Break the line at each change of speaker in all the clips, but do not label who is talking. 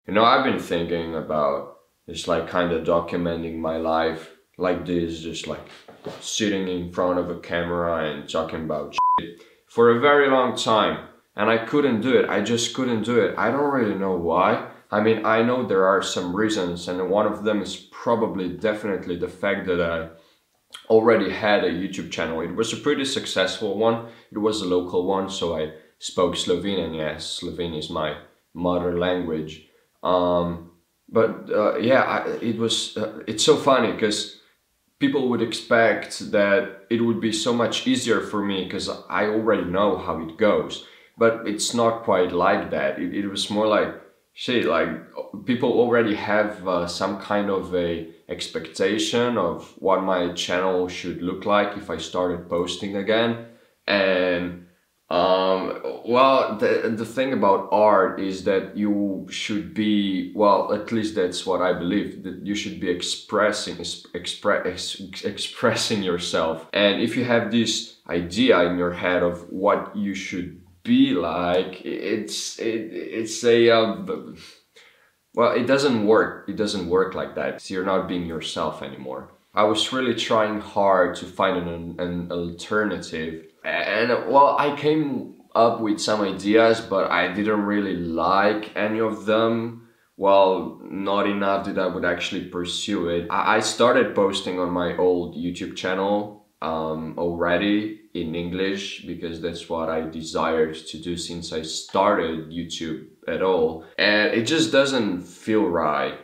You know, I've been thinking about just like kind of documenting my life like this, just like sitting in front of a camera and talking about shit for a very long time. And I couldn't do it. I just couldn't do it. I don't really know why. I mean, I know there are some reasons, and one of them is probably definitely the fact that I already had a YouTube channel. It was a pretty successful one. It was a local one, so I spoke Slovenian. Yes, Slovene is my mother language. Yeah, it's so funny because people would expect that it would be so much easier for me because I already know how it goes. But it's not quite like that. It was more like, shit, like people already have some kind of a expectation of what my channel should look like if I started posting again. And well, the thing about art is that you should be, well, at least that's what I believe, that you should be expressing yourself. And if you have this idea in your head of what you should be like, it's a well, it doesn't work. It doesn't work like that. So you're not being yourself anymore. I was really trying hard to find an alternative. And well, I came up with some ideas, but I didn't really like any of them. Well, not enough that I would actually pursue it. I started posting on my old YouTube channel already in English because that's what I desired to do since I started YouTube at all. And it just doesn't feel right.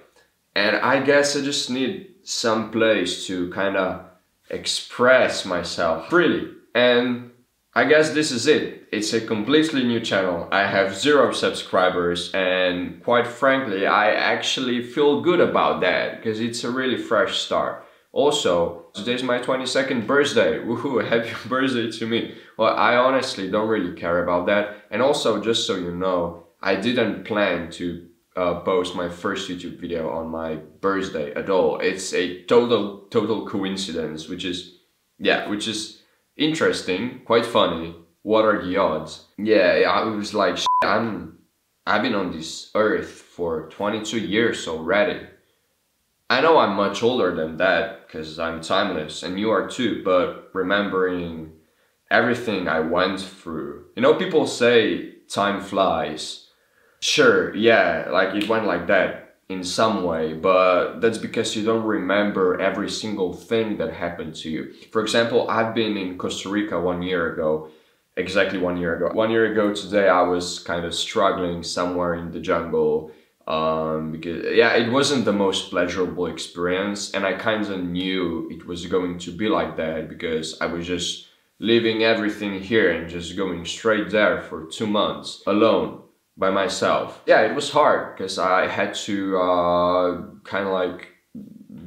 And I guess I just need some place to kind of express myself freely. And I guess this is it. It's a completely new channel. I have 0 subscribers, and quite frankly, I actually feel good about that because it's a really fresh start. Also, today's my 22nd birthday. Woohoo, happy birthday to me. Well, I honestly don't really care about that. And also, just so you know, I didn't plan to post my first YouTube video on my birthday at all. It's a total coincidence, which is interesting, quite funny. What are the odds? Yeah, I was like, I've been on this earth for 22 years already. I know I'm much older than that because I'm timeless and you are too, but remembering everything I went through. You know, people say time flies. Sure, yeah, like it went like that in some way, but that's because you don't remember every single thing that happened to you. For example, I've been in Costa Rica 1 year ago, exactly 1 year ago. 1 year ago today, I was kind of struggling somewhere in the jungle. Because yeah, it wasn't the most pleasurable experience, and I kind of knew it was going to be like that because I was just leaving everything here and just going straight there for 2 months alone by myself. Yeah, it was hard because I had to kind of like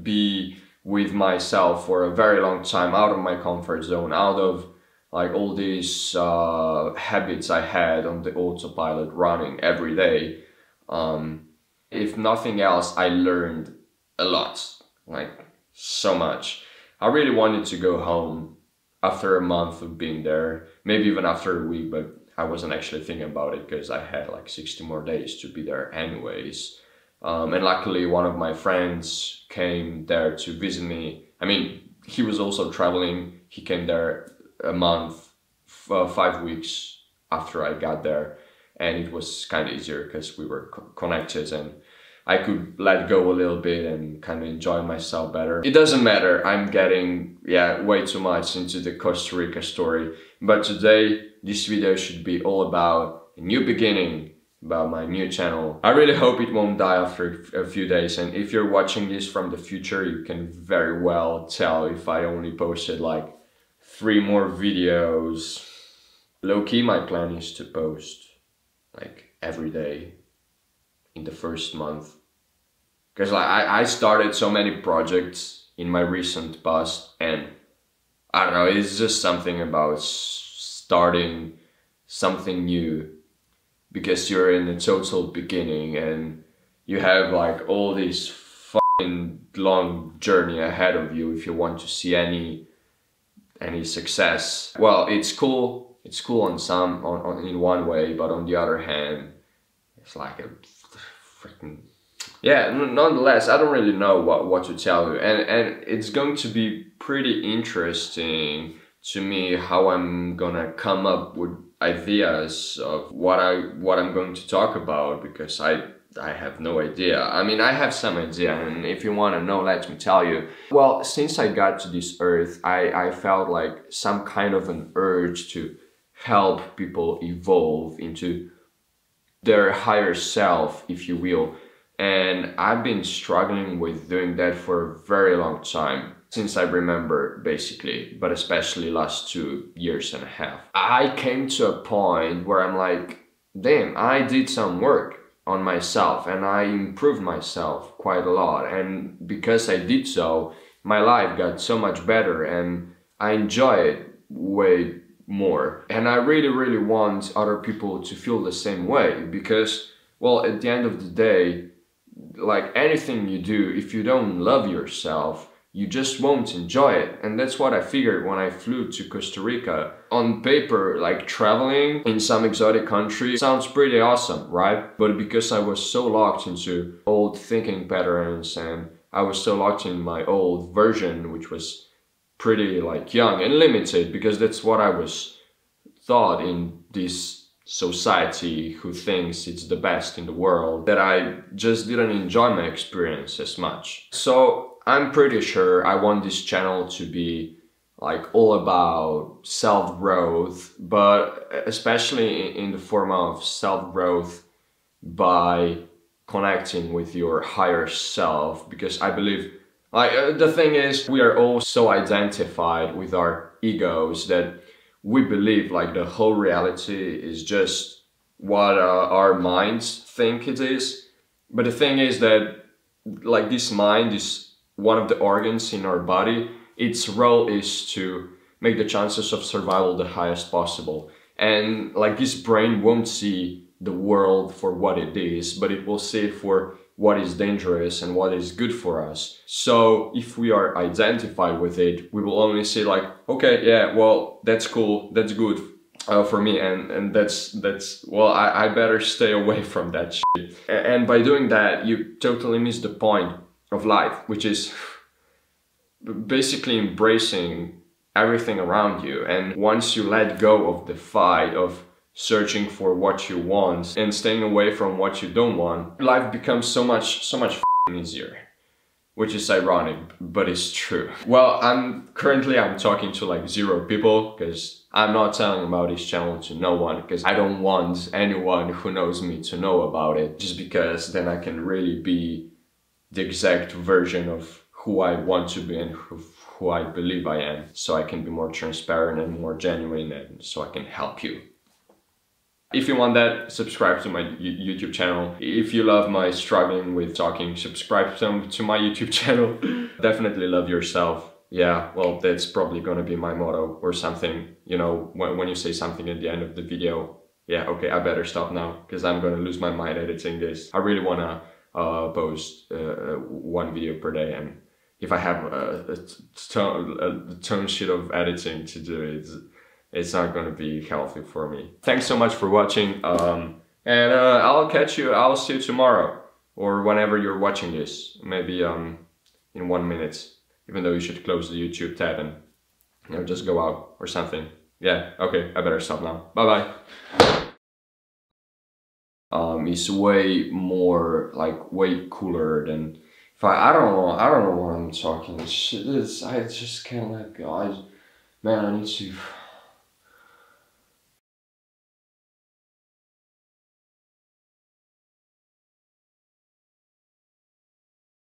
be with myself for a very long time, out of my comfort zone, out of like all these habits I had on the autopilot running every day. If nothing else, I learned a lot, like so much. I really wanted to go home after a month of being there, maybe even after a week, but I wasn't actually thinking about it because I had like 60 more days to be there anyways. And luckily one of my friends came there to visit me. I mean, he was also traveling. He came there a month, 5 weeks after I got there. And it was kind of easier because we were connected and I could let go a little bit and kind of enjoy myself better. It doesn't matter, I'm getting way too much into the Costa Rica story. But today, this video should be all about a new beginning, about my new channel. I really hope it won't die after a few days, and if you're watching this from the future, you can very well tell if I only posted like 3 more videos. Low-key, my plan is to post like every day in the first month, because like I started so many projects in my recent past, and I don't know, it's just something about starting something new because you're in a total beginning and you have like all this fucking long journey ahead of you if you want to see any success. Well, it's cool in one way, but on the other hand, it's like a freaking yeah. Nonetheless, I don't really know what to tell you, and it's going to be pretty interesting to me how I'm gonna come up with ideas of what I'm going to talk about, because I have no idea. I mean, I have some idea, and if you want to know, let me tell you. Well, since I got to this earth, I felt like some kind of an urge to help people evolve into their higher self, if you will. And I've been struggling with doing that for a very long time, since I remember, basically, but especially last 2.5 years. I came to a point where I'm like, damn, I did some work on myself and I improved myself quite a lot. And because I did so, my life got so much better and I enjoy it way more. And I really, really want other people to feel the same way, because, well, at the end of the day, like anything you do, if you don't love yourself, you just won't enjoy it. And that's what I figured when I flew to Costa Rica. On paper, like traveling in some exotic country sounds pretty awesome, right? But because I was so locked into old thinking patterns and I was so locked in my old version, which was pretty like young and limited, because that's what I was taught in this society who thinks it's the best in the world, that I just didn't enjoy my experience as much. So I'm pretty sure I want this channel to be like all about self-growth, but especially in the form of self-growth by connecting with your higher self, because I believe like the thing is, we are all so identified with our egos that we believe like the whole reality is just what our minds think it is. But the thing is that like this mind is one of the organs in our body. Its role is to make the chances of survival the highest possible. And like this brain won't see the world for what it is, but it will see it for what is dangerous and what is good for us. So if we are identified with it, we will only see like, okay, yeah, well, that's cool, that's good for me, and that's well, I better stay away from that shit. And by doing that, you totally miss the point of life, which is basically embracing everything around you. And once you let go of the fight of searching for what you want and staying away from what you don't want, life becomes so much easier, which is ironic, but it's true. Well, I'm talking to like 0 people, because I'm not telling about this channel to no one, because I don't want anyone who knows me to know about it, just because then I can really be the exact version of who I want to be and who I believe I am, so I can be more transparent and more genuine, and so I can help you. If you want that, subscribe to my YouTube channel. If you love my struggling with talking, subscribe to my YouTube channel. Definitely love yourself. Yeah, well, that's probably gonna be my motto or something. You know, when you say something at the end of the video, yeah, okay, I better stop now, because I'm gonna lose my mind editing this. I really wanna post 1 video per day, and if I have a ton shit of editing to do, it's not going to be healthy for me. Thanks so much for watching, and I'll see you tomorrow, or whenever you're watching this, maybe in 1 minute, even though you should close the YouTube tab and, you know, just go out or something. Yeah, okay, I better stop now. Bye bye. It's way more, like, way cooler than if I don't know what I'm talking shit. I just can't let go. Man, I need to